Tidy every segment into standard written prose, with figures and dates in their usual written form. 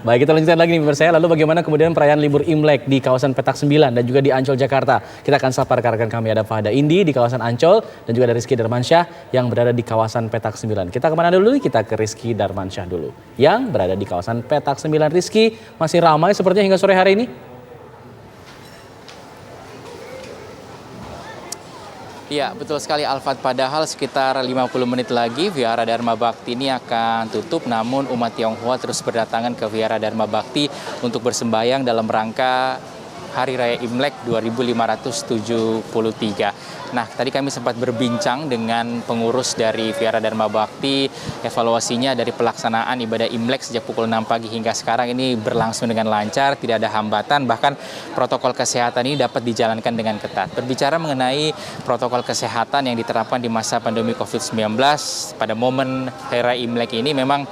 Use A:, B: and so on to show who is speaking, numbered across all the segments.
A: Baik, kita lanjutkan lagi nih pemirsa. Lalu bagaimana kemudian perayaan libur Imlek di kawasan Petak 9 dan juga di Ancol, Jakarta. Kita akan sapa rekan-rekan kami, ada Fahada Indi di kawasan Ancol dan juga ada Rizky Darmansyah yang berada di kawasan Petak 9. Kita kemana dulu? Kita ke Rizky Darmansyah dulu yang berada di kawasan Petak 9. Rizky, masih ramai sepertinya hingga sore hari ini?
B: Ya, betul sekali Alfat. Padahal sekitar 50 menit lagi Vihara Dharma Bakti ini akan tutup, namun umat Tionghoa terus berdatangan ke Vihara Dharma Bakti untuk bersembahyang dalam rangka Hari Raya Imlek 2573. Nah, tadi kami sempat berbincang dengan pengurus dari Vihara Dharma Bakti. Evaluasinya dari pelaksanaan ibadah Imlek sejak pukul 6 pagi hingga sekarang ini berlangsung dengan lancar, tidak ada hambatan, bahkan protokol kesehatan ini dapat dijalankan dengan ketat. Berbicara mengenai protokol kesehatan yang diterapkan di masa pandemi COVID-19 pada momen Hari Raya Imlek ini memang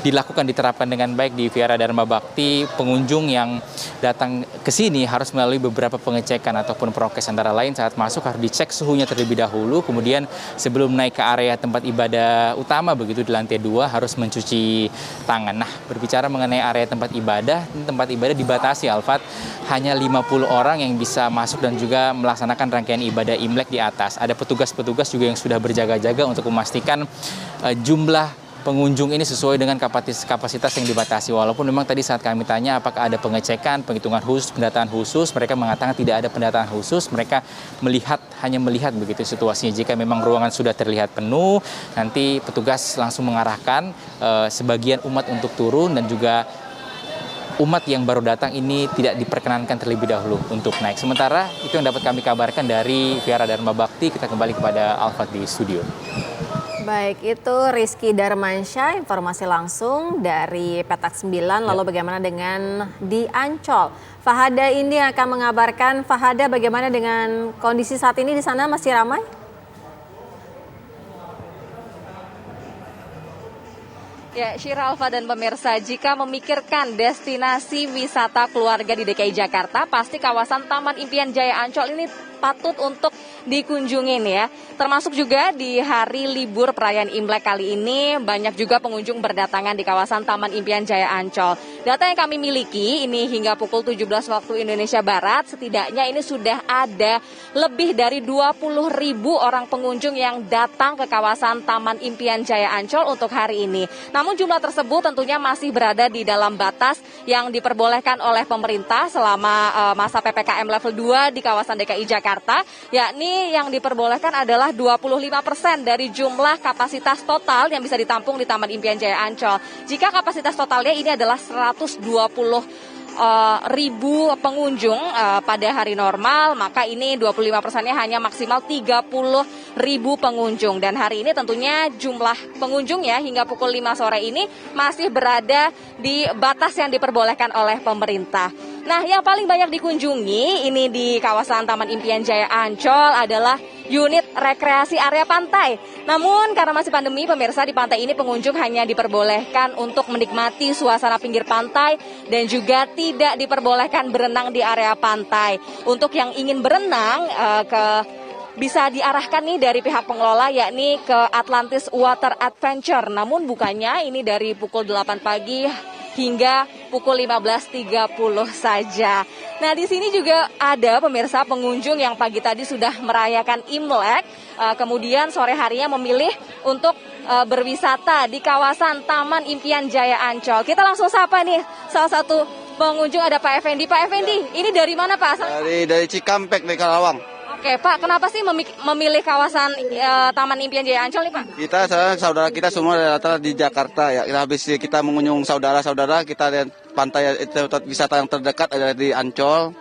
B: diterapkan dengan baik di Vihara Dharma Bakti. Pengunjung yang datang ke sini harus melalui beberapa pengecekan ataupun prokes, antara lain saat masuk harus dicek suhunya terlebih dahulu, kemudian sebelum naik ke area tempat ibadah utama begitu di lantai 2 harus mencuci tangan. Nah, berbicara mengenai area tempat ibadah dibatasi Alfat, hanya 50 orang yang bisa masuk dan juga melaksanakan rangkaian ibadah Imlek di atas. Ada petugas-petugas juga yang sudah berjaga-jaga untuk memastikan jumlah pengunjung ini sesuai dengan kapasitas yang dibatasi. Walaupun memang tadi saat kami tanya apakah ada pengecekan, penghitungan khusus, pendataan khusus, mereka mengatakan tidak ada pendataan khusus. Mereka hanya melihat begitu situasinya. Jika memang ruangan sudah terlihat penuh, nanti petugas langsung mengarahkan sebagian umat untuk turun, dan juga umat yang baru datang ini tidak diperkenankan terlebih dahulu untuk naik. Sementara itu yang dapat kami kabarkan dari Vihara Dharma Bakti. Kita kembali kepada Alfat di studio.
C: Baik, itu Rizky Darmansyah, informasi langsung dari Petak 9. Lalu bagaimana dengan di Ancol? Fahada ini akan mengabarkan. Fahada, bagaimana dengan kondisi saat ini di sana, masih ramai?
D: Ya, Syira, Alfa, dan pemirsa, jika memikirkan destinasi wisata keluarga di DKI Jakarta, pasti kawasan Taman Impian Jaya Ancol ini patut untuk dikunjungin ya. Termasuk juga di hari libur perayaan Imlek kali ini, banyak juga pengunjung berdatangan di kawasan Taman Impian Jaya Ancol. Data yang kami miliki ini hingga pukul 17 waktu Indonesia Barat, setidaknya ini sudah ada lebih dari 20.000 orang pengunjung yang datang ke kawasan Taman Impian Jaya Ancol untuk hari ini. Namun jumlah tersebut tentunya masih berada di dalam batas yang diperbolehkan oleh pemerintah selama masa PPKM level 2 di kawasan DKI Jakarta, yakni yang diperbolehkan adalah 25% dari jumlah kapasitas total yang bisa ditampung di Taman Impian Jaya Ancol. Jika kapasitas totalnya ini adalah 120.000 pengunjung pada hari normal, maka ini 25%-nya hanya maksimal 30.000 pengunjung. Dan hari ini tentunya jumlah pengunjung ya hingga pukul 5 sore ini masih berada di batas yang diperbolehkan oleh pemerintah. Nah, yang paling banyak dikunjungi ini di kawasan Taman Impian Jaya Ancol adalah unit rekreasi area pantai. Namun karena masih pandemi, pemirsa, di pantai ini pengunjung hanya diperbolehkan untuk menikmati suasana pinggir pantai dan juga tidak diperbolehkan berenang di area pantai. Untuk yang ingin berenang bisa diarahkan nih dari pihak pengelola, yakni ke Atlantis Water Adventure. Namun bukannya ini dari pukul 8 pagi hingga pukul 15.30 saja. Nah, di sini juga ada pemirsa pengunjung yang pagi tadi sudah merayakan Imlek, kemudian sore harinya memilih untuk berwisata di kawasan Taman Impian Jaya Ancol. Kita langsung sapa nih salah satu pengunjung, ada Pak Effendi. Pak Effendi, ini dari mana Pak?
E: Dari Cikampek, dari Karawang.
D: Oke Pak, kenapa sih memilih kawasan Taman Impian Jaya Ancol nih Pak?
E: Kita saudara kita semua datang di Jakarta ya. Habis kita mengunjung saudara-saudara, kita lihat pantai tempat wisata yang terdekat ada di Ancol.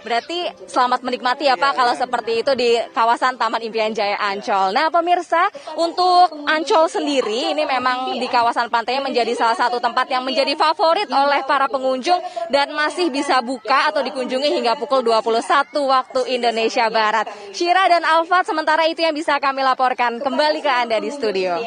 D: Berarti selamat menikmati ya Pak kalau seperti itu di kawasan Taman Impian Jaya Ancol. Nah pemirsa, untuk Ancol sendiri ini memang di kawasan pantainya menjadi salah satu tempat yang menjadi favorit oleh para pengunjung dan masih bisa buka atau dikunjungi hingga pukul 21 waktu Indonesia Barat. Syira dan Alfat, sementara itu yang bisa kami laporkan. Kembali ke Anda di studio.